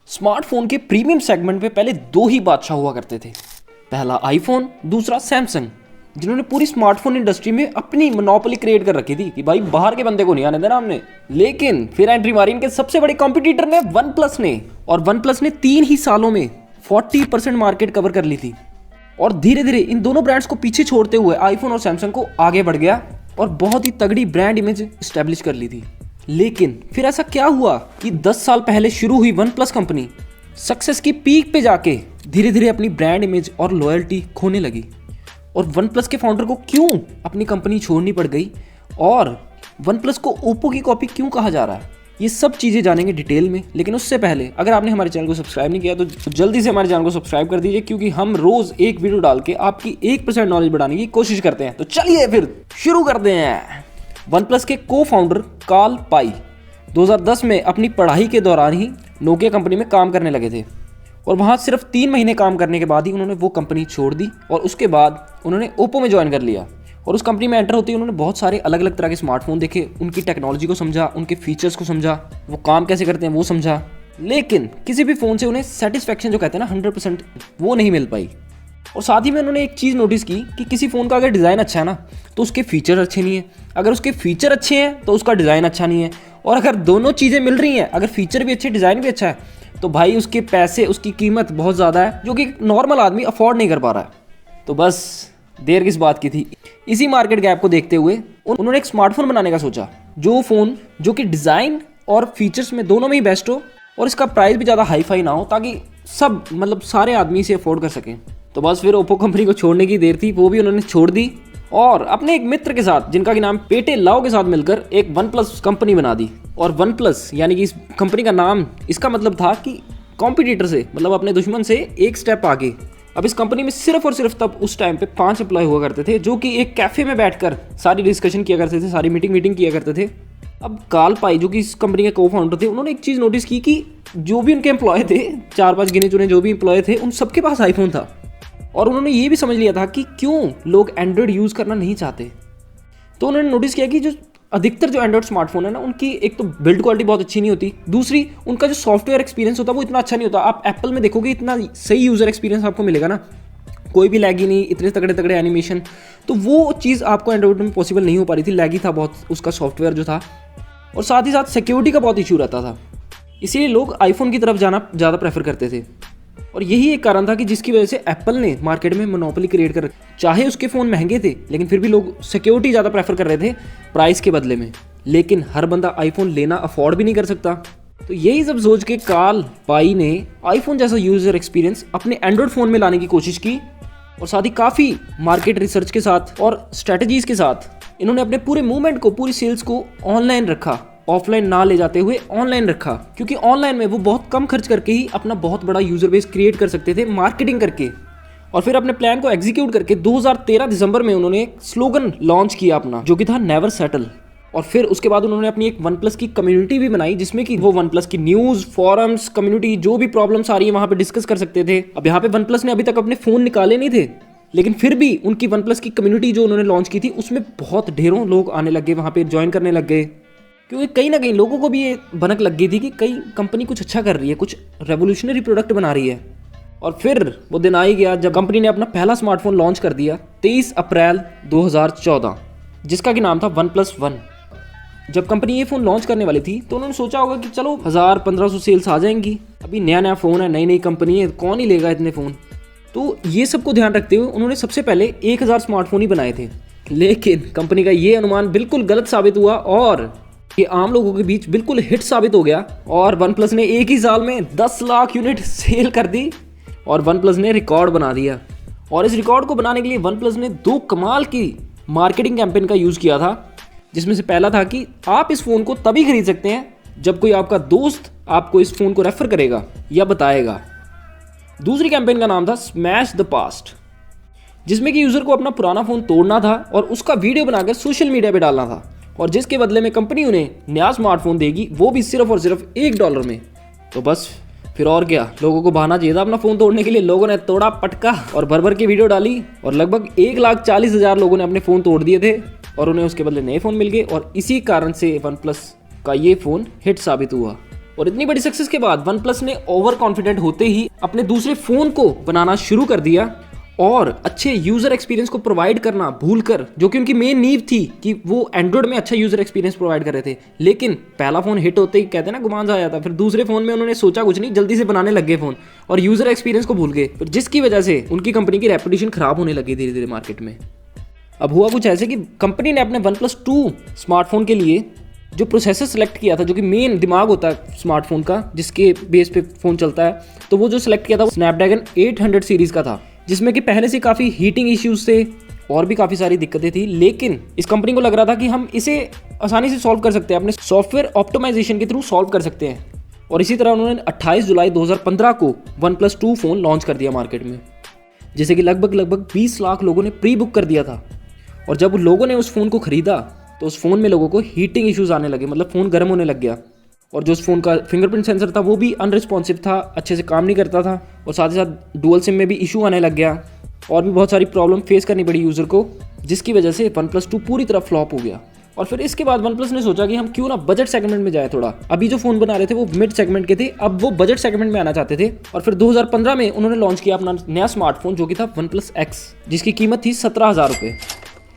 Smartphone के premium segment में पहले दो ही बादशाह हुआ करते थे, पहला आईफोन, दूसरा सैमसंग, जिन्होंने पूरी स्मार्टफोन इंडस्ट्री में अपनी मोनोपोली क्रिएट कर रखी थी कि भाई बाहर के बंदे को नहीं आने देना हमने। लेकिन फिर एंट्री मारी इनके सबसे बड़े कॉम्पिटिटर ने, वन प्लस ने, और वन प्लस ने 3 ही सालों में 40% मार्केट कवर कर ली थी और धीरे धीरे इन दोनों ब्रांड्स को पीछे छोड़ते हुए आईफोन और सैमसंग को आगे बढ़ गया और बहुत ही तगड़ी ब्रांड इमेज स्टैब्लिश कर ली थी। लेकिन फिर ऐसा क्या हुआ कि 10 साल पहले शुरू हुई वन प्लस कंपनी सक्सेस की पीक पे जाके धीरे धीरे अपनी ब्रांड इमेज और लॉयल्टी खोने लगी। और वन प्लस के फाउंडर को क्यों अपनी कंपनी छोड़नी पड़ गई और वन प्लस को ओप्पो की कॉपी क्यों कहा जा रहा है, ये सब चीज़ें जानेंगे डिटेल में। लेकिन उससे पहले अगर आपने हमारे चैनल को सब्सक्राइब नहीं किया तो जल्दी से हमारे चैनल को सब्सक्राइब कर दीजिए, क्योंकि हम रोज़ एक वीडियो डाल के आपकी 1% नॉलेज बढ़ाने की कोशिश करते हैं। तो चलिए फिर शुरू करते हैं। वन प्लस के को फाउंडर कार्ल पाई 2010 में अपनी पढ़ाई के दौरान ही नोकिया कंपनी में काम करने लगे थे और वहाँ सिर्फ 3 महीने काम करने के बाद ही उन्होंने वो कंपनी छोड़ दी और उसके बाद उन्होंने ओप्पो में ज्वाइन कर लिया। और उस कंपनी में एंटर होते ही उन्होंने बहुत सारे अलग अलग तरह के स्मार्टफोन देखे, उनकी टेक्नोलॉजी को समझा, उनके फीचर्स को समझा, वो काम कैसे करते हैं वो समझा। लेकिन किसी भी फ़ोन से उन्हें सेटिस्फैक्शन जो कहते हैं ना 100% वो नहीं मिल पाई। और साथ ही में उन्होंने एक चीज़ नोटिस की कि किसी फ़ोन का अगर डिज़ाइन अच्छा है ना तो उसके फीचर अच्छे नहीं है, अगर उसके फीचर अच्छे हैं तो उसका डिज़ाइन अच्छा नहीं है, और अगर दोनों चीज़ें मिल रही हैं, अगर फीचर भी अच्छे डिज़ाइन भी अच्छा है, तो भाई उसके पैसे, उसकी कीमत बहुत ज़्यादा है जो कि नॉर्मल आदमी अफोर्ड नहीं कर पा रहा है। तो बस देर किस बात की थी, इसी मार्केट गैप को देखते हुए उन्होंने एक स्मार्टफोन बनाने का सोचा, जो फ़ोन जो कि डिज़ाइन और फीचर्स में दोनों में ही बेस्ट हो और इसका प्राइस भी ज़्यादा हाई फाई ना हो, ताकि सब सारे आदमी इसे अफोर्ड कर सकें। तो बस फिर ओप्पो कंपनी को छोड़ने की देर थी, वो भी उन्होंने छोड़ दी और अपने एक मित्र के साथ, जिनका कि नाम पेटे लाओ के साथ मिलकर एक वन प्लस कंपनी बना दी। और वन प्लस यानी कि इस कंपनी का नाम, इसका मतलब था कि कॉम्पिटिटर से, अपने दुश्मन से एक स्टेप आगे। अब इस कंपनी में सिर्फ और सिर्फ तब उस टाइम पे 5 एम्प्लॉय हुआ करते थे, जो कि एक कैफे में बैठकर सारी डिस्कशन किया करते थे, सारी मीटिंग किया करते थे। अब कार्ल पाई जो कि इस कंपनी के को फाउंडर थे, उन्होंने एक चीज़ नोटिस की कि जो भी उनके एम्प्लॉय थे, 4-5 गिने चुने जो भी एम्प्लॉय थे, उन सबके पास आईफोन था। और उन्होंने ये भी समझ लिया था कि क्यों लोग एंड्रॉयड यूज़ करना नहीं चाहते। तो उन्होंने नोटिस किया कि जो अधिकतर जो एंड्रॉयड स्मार्टफोन है ना, उनकी एक तो बिल्ड क्वालिटी बहुत अच्छी नहीं होती, दूसरी उनका जो सॉफ्टवेयर एक्सपीरियंस होता है वो इतना अच्छा नहीं होता। आप एप्पल में देखोगे इतना सही यूज़र एक्सपीरियंस आपको मिलेगा ना, कोई भी लैगी नहीं, इतने तगड़े तगड़े एनिमेशन, तो वो चीज़ आपको एंड्रॉयड में पॉसिबल नहीं हो पा रही थी। लैगी था बहुत उसका सॉफ्टवेयर जो था, और साथ ही साथ सिक्योरिटी का बहुत इशू रहता था, इसीलिए लोग आईफोन की तरफ जाना ज़्यादा प्रेफर करते थे। और यही एक कारण था कि जिसकी वजह से एप्पल ने मार्केट में मोनोपोली क्रिएट कर, चाहे उसके फ़ोन महंगे थे लेकिन फिर भी लोग सिक्योरिटी ज़्यादा प्रेफर कर रहे थे प्राइस के बदले में। लेकिन हर बंदा आईफोन लेना अफोर्ड भी नहीं कर सकता। तो यही सब सोच के कार्ल पाई ने आईफोन जैसा यूज़र एक्सपीरियंस अपने एंड्रॉयड फ़ोन में लाने की कोशिश की, और साथ ही काफ़ी मार्केट रिसर्च के साथ और स्ट्रैटेजीज़ के साथ इन्होंने अपने पूरे मूवमेंट को, पूरी सेल्स को ऑनलाइन रखा, ऑफलाइन ना ले जाते हुए ऑनलाइन रखा, क्योंकि ऑनलाइन में वो बहुत कम खर्च करके ही अपना बहुत बड़ा यूज़र बेस क्रिएट कर सकते थे मार्केटिंग करके। और फिर अपने प्लान को एग्जीक्यूट करके 2013 दिसंबर में उन्होंने एक स्लोगन लॉन्च किया अपना, जो कि था नेवर सेटल। और फिर उसके बाद उन्होंने अपनी एक वन प्लस की कम्युनिटी भी बनाई, जिसमें कि वो वन प्लस की न्यूज़, फॉरम्स, कम्युनिटी, जो भी प्रॉब्लम्स आ रही है वहाँ पे डिस्कस कर सकते थे। अब यहाँ पे वन प्लस ने अभी तक अपने फ़ोन निकाले नहीं थे, लेकिन फिर भी उनकी वन प्लस की कम्युनिटी जो उन्होंने लॉन्च की थी उसमें बहुत ढेरों लोग आने लग गए, वहाँ पे ज्वाइन करने लग गए, क्योंकि कहीं ना कहीं लोगों को भी ये भनक लग गई थी कि कई कंपनी कुछ अच्छा कर रही है, कुछ रेवोल्यूशनरी प्रोडक्ट बना रही है। और फिर वो दिन आ ही गया जब कंपनी ने अपना पहला स्मार्टफोन लॉन्च कर दिया 23 अप्रैल 2014, जिसका कि नाम था वन प्लस वन। जब कंपनी ये फ़ोन लॉन्च करने वाली थी तो उन्होंने सोचा होगा कि चलो 1000-1500 सेल्स आ जाएंगी, अभी नया नया फ़ोन है, नई नई कंपनी है, कौन ही लेगा इतने फ़ोन। तो ये सबको ध्यान रखते हुए उन्होंने सबसे पहले 1000 स्मार्टफोन ही बनाए थे। लेकिन कंपनी का ये अनुमान बिल्कुल गलत साबित हुआ और ये आम लोगों के बीच बिल्कुल हिट साबित हो गया, और वन प्लस ने एक ही साल में 10 लाख यूनिट सेल कर दी और वन प्लस ने रिकॉर्ड बना दिया। और इस रिकॉर्ड को बनाने के लिए वन प्लस ने 2 कमाल की मार्केटिंग कैंपेन का यूज़ किया था, जिसमें से पहला था कि आप इस फ़ोन को तभी खरीद सकते हैं जब कोई आपका दोस्त आपको इस फ़ोन को रेफ़र करेगा या बताएगा। दूसरी कैंपेन का नाम था स्मैश द पास्ट, जिसमें कि यूज़र को अपना पुराना फ़ोन तोड़ना था और उसका वीडियो बनाकर सोशल मीडिया पे डालना था, और जिसके बदले में कंपनी उन्हें नया स्मार्टफोन देगी, वो भी सिर्फ और सिर्फ $1 में। तो बस फिर और क्या, लोगों को बहाना चाहिए था अपना फ़ोन तोड़ने के लिए। लोगों ने तोड़ा पटका और भर भर के वीडियो डाली, और लगभग 1,40,000 लोगों ने अपने फ़ोन तोड़ दिए थे और उन्हें उसके बदले नए फ़ोन मिल गए। और इसी कारण से वन प्लस का ये फ़ोन हिट साबित हुआ। और इतनी बड़ी सक्सेस के बाद वन प्लस ने ओवर कॉन्फिडेंट होते ही अपने दूसरे फोन को बनाना शुरू कर दिया और अच्छे यूजर एक्सपीरियंस को प्रोवाइड करना भूलकर, जो कि उनकी मेन नींव थी कि वो एंड्रॉइड में अच्छा यूजर एक्सपीरियंस प्रोवाइड कर रहे थे। लेकिन पहला फोन हिट होते ही कहते हैं ना गुमान सा आया था, फिर दूसरे फोन में उन्होंने सोचा कुछ नहीं, जल्दी से बनाने लग गए फोन और यूजर एक्सपीरियंस को भूल गए, जिसकी वजह से उनकी कंपनी की रेपुटेशन खराब होने लगी धीरे धीरे मार्केट में। अब हुआ कुछ ऐसे कि कंपनी ने अपने वन प्लस 2 स्मार्टफोन के लिए जो प्रोसेसर सेलेक्ट किया था, जो कि मेन दिमाग होता है स्मार्टफोन का जिसके बेस पे फ़ोन चलता है, तो वो जो सिलेक्ट किया था वो स्नैपड्रैगन 800 सीरीज़ का था, जिसमें कि पहले से काफ़ी हीटिंग इश्यूज थे और भी काफ़ी सारी दिक्कतें थी। लेकिन इस कंपनी को लग रहा था कि हम इसे आसानी से सॉल्व कर सकते हैं, अपने सॉफ्टवेयर ऑप्टिमाइजेशन के थ्रू सॉल्व कर सकते हैं। और इसी तरह उन्होंने 28 जुलाई 2015 को वन प्लस 2 फ़ोन लॉन्च कर दिया मार्केट में, जिसे कि लगभग 20 लाख लोगों ने प्री बुक कर दिया था। और जब लोगों ने उस फ़ोन को ख़रीदा तो उस फ़ोन में लोगों को हीटिंग इश्यूज़ आने लगे, मतलब फ़ोन गर्म होने लग गया। और जो उस फ़ोन का फिंगरप्रिंट सेंसर था वो भी अनरिस्पॉन्सिव था, अच्छे से काम नहीं करता था, और साथ ही साथ डुअल सिम में भी इशू आने लग गया और भी बहुत सारी प्रॉब्लम फेस करनी पड़ी यूज़र को, जिसकी वजह से वन प्लस 2 पूरी तरह फ्लॉप हो गया। और फिर इसके बाद वन प्लस ने सोचा कि हम क्यों ना बजट सेगमेंट में जाए थोड़ा। अभी जो फ़ोन बना रहे थे वो मिड सेगमेंट के थे, अब वो बजट सेगमेंट में आना चाहते थे। और फिर 2015 में उन्होंने लॉन्च किया अपना नया स्मार्टफोन, जो कि था वन प्लस एक्स, जिसकी कीमत थी 17,000 रुपये,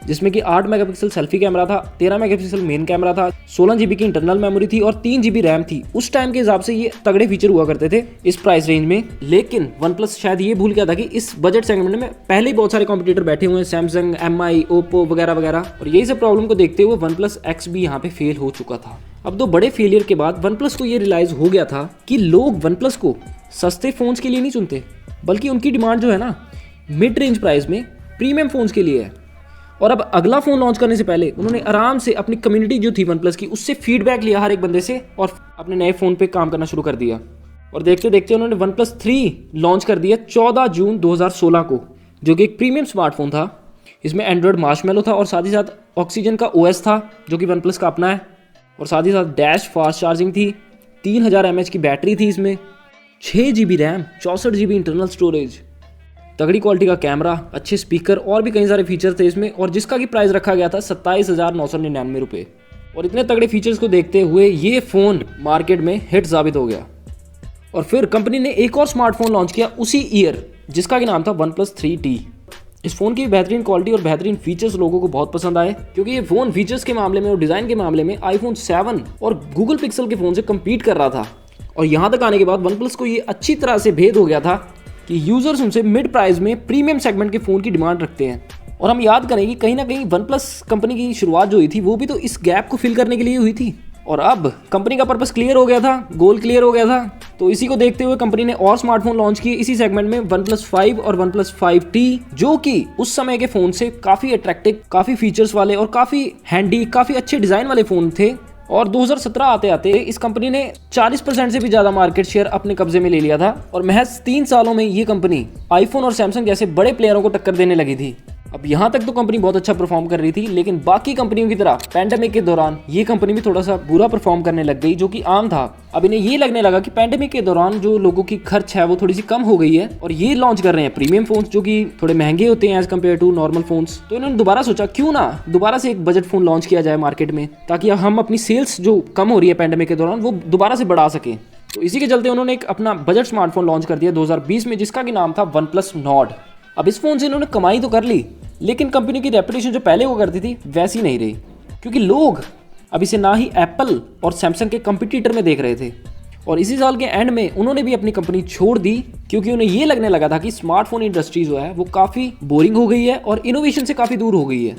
जिसमें कि 8 मेगापिक्सल सेल्फी कैमरा था, 13 मेगापिक्सल मेन कैमरा था, 16 GB की इंटरनल मेमोरी थी और 3 GB रैम थी। उस टाइम के हिसाब से ये तगड़े फीचर हुआ करते थे इस प्राइस रेंज में। लेकिन वन प्लस शायद ये भूल गया था कि इस बजट सेगमेंट में पहले ही बहुत सारे कॉम्पिटिटर बैठे हुए हैं, सैमसंग, MI, ओप्पो वगैरह वगैरह, और यही सब प्रॉब्लम को देखते हुए वन प्लस एक्स भी यहाँ पे फेल हो चुका था। अब 2 बड़े फेलियर के बाद वन प्लस को ये रियलाइज हो गया था कि लोग वन प्लस को सस्ते फोन्स के लिए नहीं चुनते, बल्कि उनकी डिमांड जो है ना मिड रेंज प्राइस में प्रीमियम फोन्स के लिए है। और अब अगला फ़ोन लॉन्च करने से पहले उन्होंने आराम से अपनी कम्युनिटी जो थी वन प्लस की, उससे फीडबैक लिया हर एक बंदे से और अपने नए फ़ोन पे काम करना शुरू कर दिया। और देखते देखते उन्होंने वन प्लस 3 लॉन्च कर दिया 14 जून 2016 को, जो कि एक प्रीमियम स्मार्टफोन था। इसमें एंड्रॉयड मार्शमैलो था और साथ ही साथ ऑक्सीजन का OS था, जो कि वन प्लस का अपना है, और साथ ही साथ डैश फास्ट चार्जिंग थी, 3000 mAh की बैटरी थी इसमें, 6 GB RAM, 64 GB internal storage, तगड़ी क्वालिटी का कैमरा, अच्छे स्पीकर और भी कई सारे फीचर थे इसमें, और जिसका की प्राइस रखा गया था 27,999 रुपये। और इतने तगड़े फीचर्स को देखते हुए ये फ़ोन मार्केट में हिट साबित हो गया। और फिर कंपनी ने एक और स्मार्टफोन लॉन्च किया उसी ईयर, जिसका की नाम था वन प्लस 3T। इस फ़ोन की बेहतरीन क्वालिटी और बेहतरीन फीचर्स लोगों को बहुत पसंद आए, क्योंकि ये फ़ोन फीचर्स के मामले में और डिज़ाइन के मामले में iPhone 7 और गूगल पिक्सल के फ़ोन से कम्पीट कर रहा था। और यहाँ तक आने के बाद वन प्लस को ये अच्छी तरह से भेद हो गया था कि यूजर्स उनसे मिड प्राइस में प्रीमियम सेगमेंट के फ़ोन की डिमांड रखते हैं। और हम याद करें कि कहीं ना कहीं वन प्लस कंपनी की शुरुआत जो हुई थी वो भी तो इस गैप को फिल करने के लिए हुई थी। और अब कंपनी का पर्पस क्लियर हो गया था, गोल क्लियर हो गया था, तो इसी को देखते हुए कंपनी ने और स्मार्टफोन लॉन्च किए इसी सेगमेंट में, वन प्लस 5 और वन प्लस 5T, जो कि उस समय के फ़ोन से काफ़ी अट्रैक्टिव, काफ़ी फीचर्स वाले और काफ़ी हैंडी, काफ़ी अच्छे डिज़ाइन वाले फ़ोन थे। और 2017 आते आते इस कंपनी ने 40% से भी ज़्यादा मार्केट शेयर अपने कब्जे में ले लिया था, और महज 3 सालों में ये कंपनी आईफोन और सैमसंग जैसे बड़े प्लेयरों को टक्कर देने लगी थी। अब यहाँ तक तो कंपनी बहुत अच्छा परफॉर्म कर रही थी, लेकिन बाकी कंपनियों की तरह पैंडेमिक के दौरान ये कंपनी भी थोड़ा सा बुरा परफॉर्म करने लग गई, जो कि आम था। अब इन्हें ये लगने लगा कि पैंडेमिक के दौरान जो लोगों की खर्च है वो थोड़ी सी कम हो गई है, और ये लॉन्च कर रहे हैं प्रीमियम फोन्स जो कि थोड़े महंगे होते हैं as compare to normal phones. तो इन्होंने दोबारा सोचा क्यों ना दोबारा से एक बजट फोन लॉन्च किया जाए मार्केट में, ताकि हम अपनी सेल्स जो कम हो रही है पैंडेमिक के दौरान वो दोबारा से बढ़ा सकें। तो इसी के चलते उन्होंने एक अपना बजट स्मार्टफोन लॉन्च कर दिया 2020 में, जिसका कि नाम था वन प्लस नॉड। अब इस फोन से इन्होंने कमाई तो कर ली, लेकिन कंपनी की रेपुटेशन जो पहले वो करती थी वैसी नहीं रही, क्योंकि लोग अब इसे ना ही एप्पल और सैमसंग के कंपटीटर में देख रहे थे। और इसी साल के एंड में उन्होंने भी अपनी कंपनी छोड़ दी, क्योंकि उन्हें ये लगने लगा था कि स्मार्टफोन इंडस्ट्री जो है वो काफ़ी बोरिंग हो गई है और इनोवेशन से काफ़ी दूर हो गई है।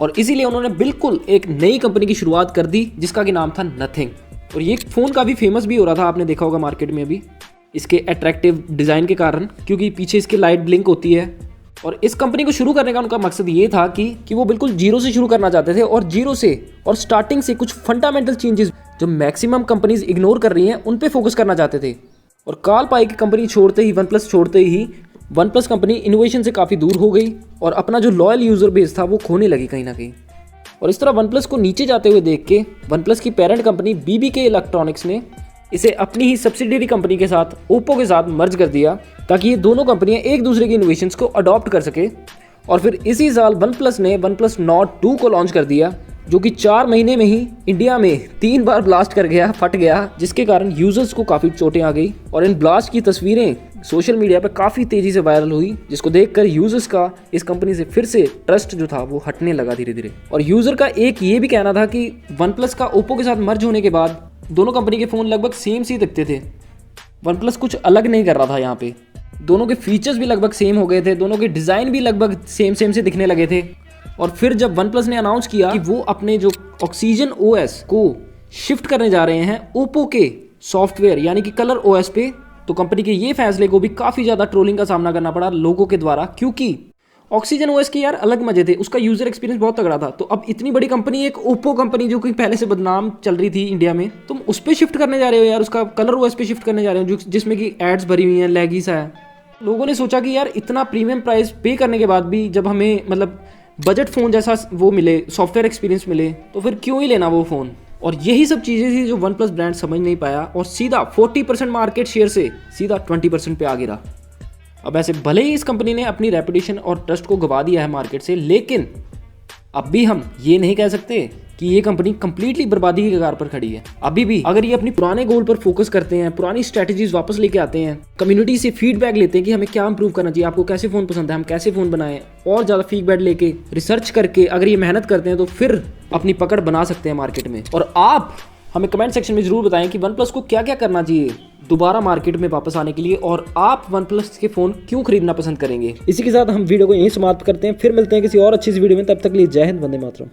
और इसीलिए उन्होंने बिल्कुल एक नई कंपनी की शुरुआत कर दी, जिसका कि नाम था नथिंग। और ये फ़ोन काफ़ी फेमस भी हो रहा था, आपने देखा होगा मार्केट में अभी, इसके अट्रैक्टिव डिज़ाइन के कारण, क्योंकि पीछे इसकी लाइट ब्लिंक होती है। और इस कंपनी को शुरू करने का उनका मकसद ये था कि वो बिल्कुल जीरो से शुरू करना चाहते थे, और जीरो से और स्टार्टिंग से कुछ फंडामेंटल चेंजेस जो मैक्सिमम कंपनीज इग्नोर कर रही हैं उन पे फोकस करना चाहते थे। और काल पाई की कंपनी छोड़ते ही, वन प्लस छोड़ते ही, वन प्लस कंपनी इनोवेशन से काफ़ी दूर हो गई और अपना जो लॉयल यूज़र बेस था वो खोने लगी कहीं ना कहीं। और इस तरह वन प्लस को नीचे जाते हुए देख के वन प्लस की पेरेंट कंपनी BBK इलेक्ट्रॉनिक्स ने इसे अपनी ही सब्सिडियरी कंपनी के साथ, ओप्पो के साथ मर्ज कर दिया, ताकि ये दोनों कंपनियां एक दूसरे की इनोवेशंस को अडॉप्ट कर सके। और फिर इसी साल वन प्लस ने वन प्लस नॉट 2 को लॉन्च कर दिया, जो कि 4 महीने में ही इंडिया में 3 बार ब्लास्ट कर गया, फट गया, जिसके कारण यूजर्स को काफ़ी चोटें आ गई और इन ब्लास्ट की तस्वीरें सोशल मीडिया पर काफ़ी तेज़ी से वायरल हुई, जिसको देखकर यूजर्स का इस कंपनी से फिर से ट्रस्ट जो था वो हटने लगा धीरे धीरे। और यूज़र का एक ये भी कहना था कि वन प्लस का ओप्पो के साथ मर्ज होने के बाद दोनों कंपनी के फ़ोन लगभग सेम सी दिखते थे। वन प्लस कुछ अलग नहीं कर रहा था यहाँ पे, दोनों के फीचर्स भी लगभग सेम हो गए थे, दोनों के डिज़ाइन भी लगभग सेम से दिखने लगे थे। और फिर जब वन प्लस ने अनाउंस किया कि वो अपने जो ऑक्सीजन ओएस को शिफ्ट करने जा रहे हैं ओप्पो के सॉफ्टवेयर यानी कि कलर ओएस पे, तो कंपनी के ये फैसले को भी काफ़ी ज़्यादा ट्रोलिंग का सामना करना पड़ा लोगों के द्वारा, क्योंकि ऑक्सीजन ओएस के यार अलग मजे थे, उसका यूजर एक्सपीरियंस बहुत तगड़ा था। तो अब इतनी बड़ी कंपनी, एक ओप्पो कंपनी जो कि पहले से बदनाम चल रही थी इंडिया में, तुम उस पर शिफ्ट करने जा रहे हो यार, उसका कलर ओएस पे शिफ्ट करने जा रहे हो जिसमें कि एड्स भरी हुई हैं, लैगी सा है। लोगों ने सोचा कि यार इतना प्रीमियम प्राइस पे करने के बाद भी जब हमें मतलब बजट फ़ोन जैसा वो मिले, सॉफ्टवेयर एक्सपीरियंस मिले, तो फिर क्यों ही लेना वो फ़ोन। और यही सब चीज़ें थी जो वन प्लस ब्रांड समझ नहीं पाया और सीधा 40% मार्केट शेयर से सीधा 20% पे आ गिरा। अब ऐसे भले ही इस कंपनी ने अपनी रेपुटेशन और ट्रस्ट को गवा दिया है मार्केट से, लेकिन अब भी हम ये नहीं कह सकते कि ये कंपनी कंप्लीटली बर्बादी की कगार पर खड़ी है। अभी भी अगर ये अपनी पुराने गोल पर फोकस करते हैं, पुरानी स्ट्रैटेजीज वापस लेके आते हैं, कम्युनिटी से फीडबैक लेते हैं कि हमें क्या इंप्रूव करना चाहिए, आपको कैसे फ़ोन पसंद है, हम कैसे फ़ोन बनाएं, और ज़्यादा फीडबैक लेके रिसर्च करके अगर ये मेहनत करते हैं तो फिर अपनी पकड़ बना सकते हैं मार्केट में। और आप हमें कमेंट सेक्शन में ज़रूर बताएं कि वन प्लस को क्या क्या करना चाहिए दोबारा मार्केट में वापस आने के लिए, और आप वन प्लस के फ़ोन क्यों खरीदना पसंद करेंगे। इसी के साथ हम वीडियो को यहीं समाप्त करते हैं, फिर मिलते हैं किसी और अच्छी सी वीडियो में, तब तक के लिए जय हिंद, वंदे मातरम।